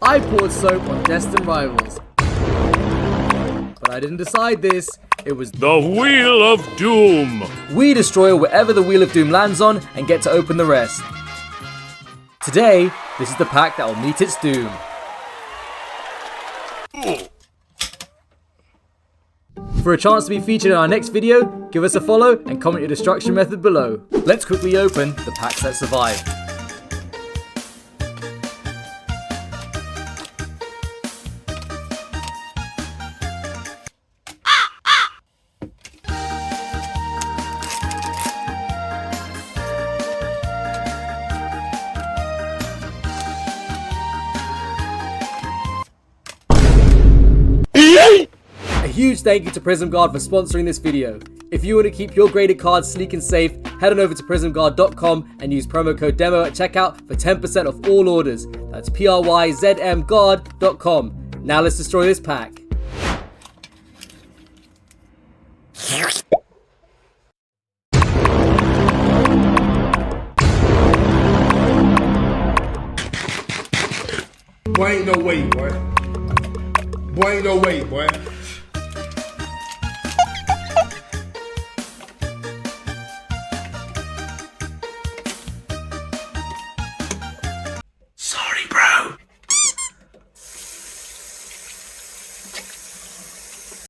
I poured soap on Destined rivals. But I didn't decide this, it was The Wheel of Doom! We destroy whatever the Wheel of Doom lands on and get to open the rest. Today, this is the pack that will meet its doom. For a chance to be featured in our next video, give us a follow and comment your destruction method below. Let's quickly open the packs that survive. A huge thank you to Prism Guard for sponsoring this video. If you want to keep your graded cards sleek and safe, head on over to prismguard.com and use promo code DEMO at checkout for 10% off all orders. That's pryzmguard.com. Now let's destroy this pack. Boy, ain't no way, boy. Boy, ain't no way, boy.